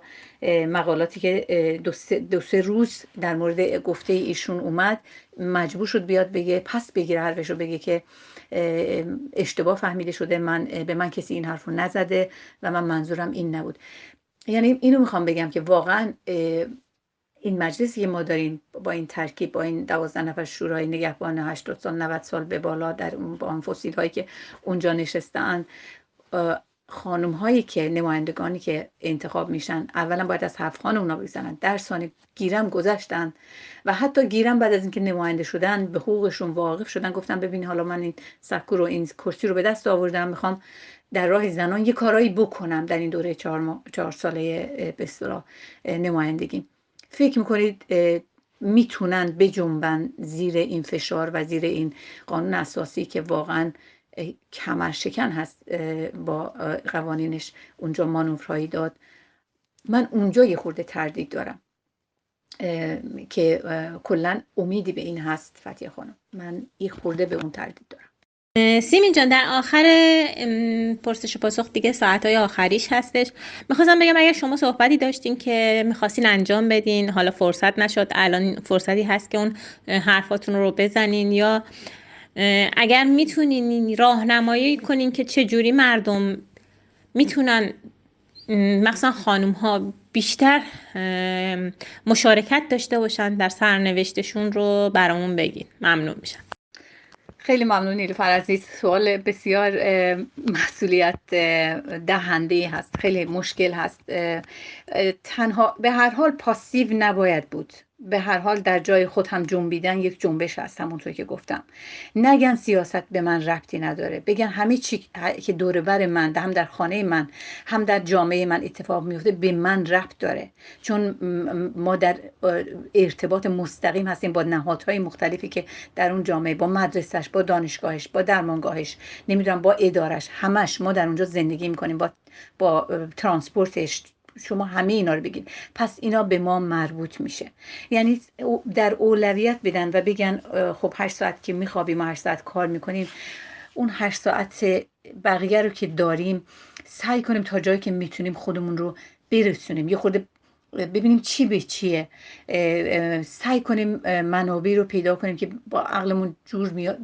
مقالاتی که 2-3 روز در مورد گفته ایشون اومد، مجبور شد بیاد بگه، پس بگیره حرفشو، بگه که اشتباه فهمیده شده، به من کسی این حرفو نزده و من منظورم این نبود. یعنی اینو میخوام بگم که واقعا این مجلسی که ما داریم با این ترکیب، با این 12 نفر شورای نگهبان 80 سال 90 سال به بالا، در اون با اون فسیل هایی که اونجا نشستن، خانم هایی که نمایندگانی که انتخاب میشن اولا باید از 7 خانم اونا بگذارن، در ثانی گیرم گذاشتن و حتی گیرم بعد از اینکه نماینده شدن به حقوقشون واقف شدن، گفتن ببین حالا من این سکو رو، این کرسی رو به دست آوردم، میخوام در راه زنان یه کارایی بکنم در این دوره 4 ساله به اصطلاح نمایندگی. فکر میکنید میتونن بجنبن زیر این فشار و زیر این قانون اساسی که واقعا کمرشکن هست با قوانینش اونجا مانورهایی داد؟ من اونجا یه خورده تردید دارم که کلا امیدی به این هست فتحی خانم، من یه خورده به اون تردید دارم. سیمین جان، در آخر پرسش و پاسخ دیگه ساعتهای آخریش هستش، میخواستم بگم اگر شما صحبتی داشتین که میخواستین انجام بدین، حالا فرصت نشد، الان فرصتی هست که اون حرفاتون رو بزنین، یا اگر میتونین راهنمایی کنین که چجوری مردم میتونن مثلا خانم ها بیشتر مشارکت داشته باشن در سرنوشتشون رو برامون بگین. ممنون میشم. خیلی ممنون نیلوفر عزیز. سوال بسیار مسئولیت دهنده هست، خیلی مشکل هست. تنها به هر حال پاسیو نباید بود، به هر حال در جای خود هم جنبیدن یک جنبش هست. همونطور که گفتم، نگن سیاست به من ربطی نداره، بگن همه چی که دور بر من، هم در خانه من هم در جامعه من اتفاق میفته به من ربط داره، چون ما در ارتباط مستقیم هستیم با نهادهای مختلفی که در اون جامعه، با مدرسهش، با دانشگاهش، با درمانگاهش، نمیدونم با ادارش، همش ما در اونجا زندگی میکنیم، با ترانسپورتش. شما همه اینا رو بگید، پس اینا به ما مربوط میشه. یعنی در اولویت بدن و بگن خب 8 ساعت که میخوابیم و 8 ساعت کار میکنیم، اون 8 ساعت بقیه رو که داریم سعی کنیم تا جایی که میتونیم خودمون رو برسونیم، یه خورده ببینیم چی به چیه، سعی کنیم منابع رو پیدا کنیم که با عقلمون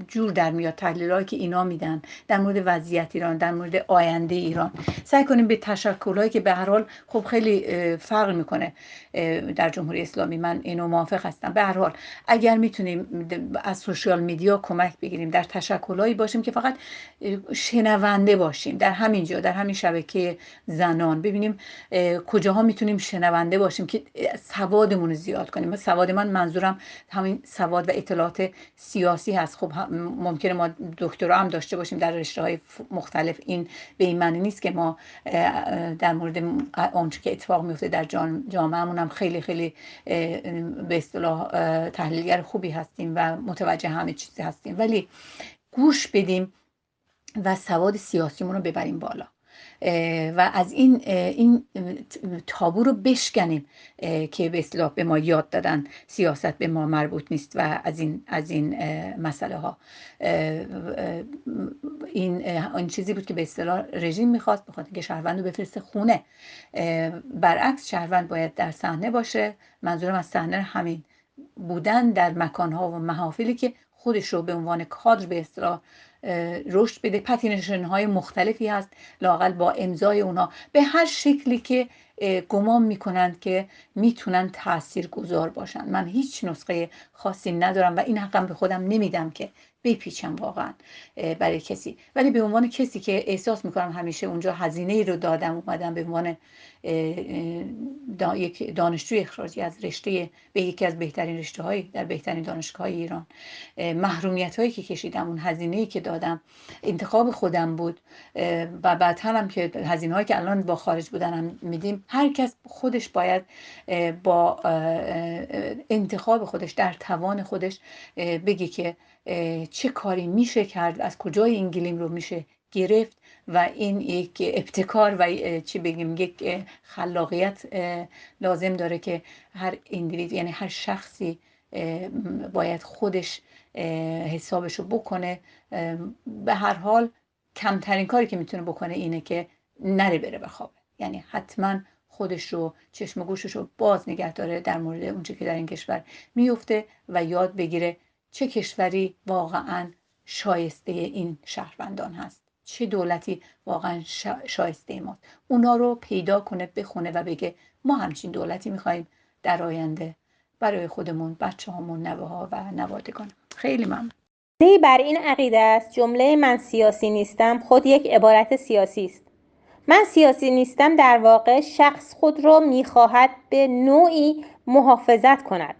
جور در میاد، تحلیلایی که اینا میدن در مورد وضعیت ایران، در مورد آینده ایران، سعی کنیم به تشکلایی که به هر حال خب خیلی فرق میکنه در جمهوری اسلامی، من اینو موافق هستم. به هر حال اگر میتونیم از سوشال میدیا کمک بگیریم، در تشکلایی باشیم که فقط شنونده باشیم، در همینجا، در همین شبکه زنان، ببینیم کجاها میتونیم شنونده باشیم که سوادمون رو زیاد کنیم. سواد من منظورم همین سواد و اطلاعات سیاسی هست. خب ممکنه ما دکترا هم داشته باشیم در رشته‌های مختلف، این به این معنی نیست که ما در مورد آنچه که اتفاق میفته در جامعهمون هم خیلی خیلی به اصطلاح تحلیلگر خوبی هستیم و متوجه همه چیزی هستیم، ولی گوش بدیم و سواد سیاسیمون رو ببریم بالا و از این تابو رو بشکنیم که به اصطلاح به ما یاد دادن سیاست به ما مربوط نیست و از این مسئله ها. این چیزی بود که به اصطلاح رژیم میخواست، بخاطر که شهروند رو بفرسته خونه. برعکس شهروند باید در صحنه باشه. منظورم از صحنه همین بودن در مکانها و محافلی که خودش رو به عنوان کادر به اصطلاح رشد بده. پتینشن های مختلفی هست، لااقل با امضای اونها به هر شکلی که گمان میکنند که میتونن تأثیر گذار باشن. من هیچ نسخه خاصی ندارم و این حقم به خودم نمیدم که بپیچم واقعا برای کسی، ولی به عنوان کسی که احساس میکنم همیشه اونجا هزینه ای رو دادم، اومدم به عنوان یک دانشجوی اخراجی از رشته به یکی از بهترین رشته‌های در بهترین دانشگاه‌های ایران، محرومیت‌هایی که کشیدم، اون هزینه‌ای که دادم انتخاب خودم بود و بعد هم که هزینه‌هایی که الان با خارج بودنم میدیم، هر کس خودش باید با انتخاب خودش در توان خودش بگی که چه کاری میشه کرد، از کجای این گلیم رو میشه گرفت و این یک ابتکار و چی بگیم یک خلاقیت لازم داره که هر ایندیوید، یعنی هر شخصی باید خودش حسابشو بکنه. به هر حال کمترین کاری که میتونه بکنه اینه که نره بره بخوابه، یعنی حتما خودش رو چشم و گوشش رو باز نگه داره در مورد اونچه که در این کشور میفته و یاد بگیره چه کشوری واقعا شایسته این شهروندان هست، چه دولتی واقعا شایسته ماست. اونا رو پیدا کنه، بخونه و بگه ما همچین دولتی میخوایم در آینده برای خودمون، بچه هامون، نوه ها و نوادگان. خیلی ممنون. بر این عقیده است جمله من سیاسی نیستم خود یک عبارت سیاسی است. من سیاسی نیستم در واقع شخص خود را میخواهد به نوعی محافظت کند.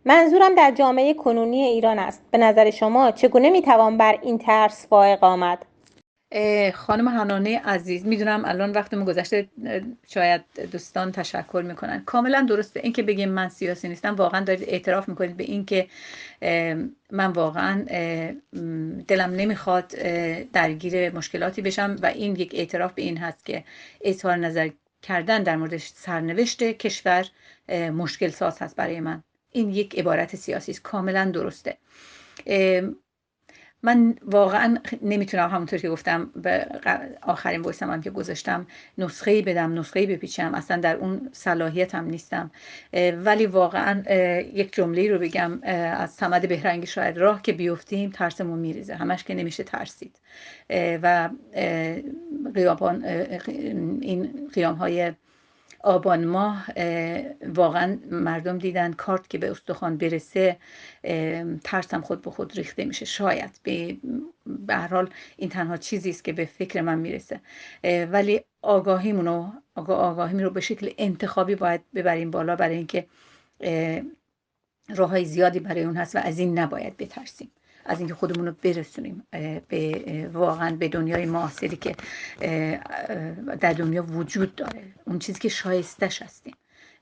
منظورم در جامعه کنونی ایران است. به نظر شما چگونه میتوان بر این ترس فائق آمد؟ خانم حنانه عزیز، میدونم الان وقتمون گذشته، شاید دوستان تشکر میکنن. کاملا درسته این که بگیم من سیاسی نیستم، واقعا دارید اعتراف میکنید به این که من واقعا دلم نمیخواد درگیر مشکلاتی بشم و این یک اعتراف به این هست که اظهار نظر کردن در مورد سرنوشت کشور مشکل ساز هست برای من. این یک عبارت سیاسی است، کاملا درسته. من واقعا نمیتونم همونطور که گفتم به آخرین وایسم هم که گذاشتم نسخه‌ای بدم، نسخه‌ای بپیچم، اصلا در اون صلاحیتم نیستم. ولی واقعا یک جمله‌ای رو بگم از صمد بهرنگی، شاید راه که بیفتیم ترسمون میریزه، همش که نمیشه ترسید. و این قیام‌های آبان ماه واقعا مردم دیدن کارت که به استخوان برسه ترسم خود به خود ریخته میشه. شاید به هر حال این تنها چیزی است که به فکر من میرسه. ولی آگاهیمون رو به شکل انتخابی باید ببریم بالا، برای اینکه راههای زیادی برای اون هست و از این نباید بترسیم، از اینکه خودمون رو برسونیم واقعا به دنیای معاصری که در دنیا وجود داره، اون چیزی که شایستش هستیم.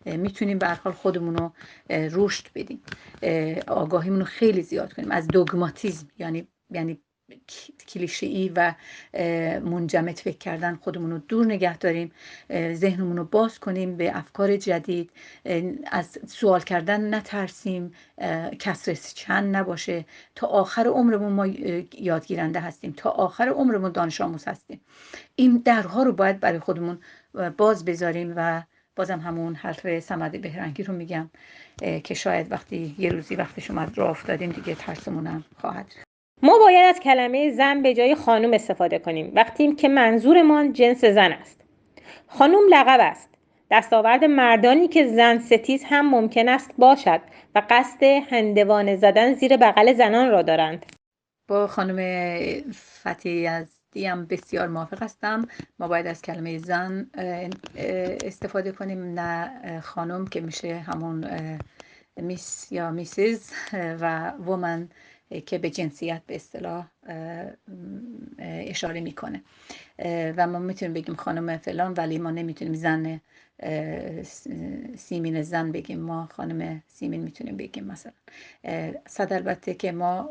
میتونیم به هر حال خودمون رو رشد بدیم، آگاهیمون رو خیلی زیاد کنیم از دوگماتیسم، یعنی کلیشه‌ای و منجمد فکر کردن، خودمون رو دور نگه داریم، ذهنمون رو باز کنیم به افکار جدید، از سوال کردن نترسیم، کسرش چند نباشه. تا آخر عمرمون ما یادگیرنده هستیم، تا آخر عمرمون دانش آموز هستیم. این درها رو باید برای خودمون باز بذاریم و بازم همون حرف صمد بهرنگی رو میگم که شاید وقتی یه روزی وقتش اومد راه افتادیم دیگه ترسمونم خواهد. ما باید از کلمه زن به جای خانم استفاده کنیم وقتی که منظورمان جنس زن است. خانم لقب است، دستاورد مردانی که زن ستیز هم ممکن است باشد و قصد هندوانه زدن زیر بغل زنان را دارند. با خانم فتحی یزدی هم بسیار موافق هستم. ما باید از کلمه زن استفاده کنیم، نه خانم که میشه همون میس یا میسیز و وومن که به جنسیت به اصطلاح اشاره میکنه. و ما میتونیم بگیم خانم فلان، ولی ما نمیتونیم زن سیمین زن بگیم، ما خانم سیمین میتونیم بگیم مثلا. صد البته که ما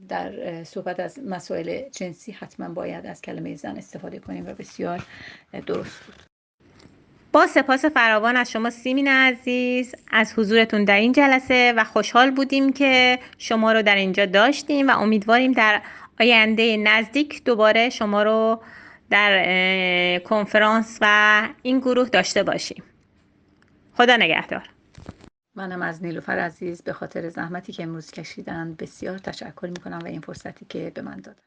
در صحبت از مسائل جنسی حتما باید از کلمه زن استفاده کنیم و بسیار درست بود. با سپاس فراوان از شما سیمین عزیز از حضورتون در این جلسه و خوشحال بودیم که شما رو در اینجا داشتیم و امیدواریم در آینده نزدیک دوباره شما رو در کنفرانس و این گروه داشته باشیم. خدا نگهدار. منم از نیلوفر عزیز به خاطر زحمتی که امروز کشیدن بسیار تشکر میکنم و این فرصتی که به من دادن.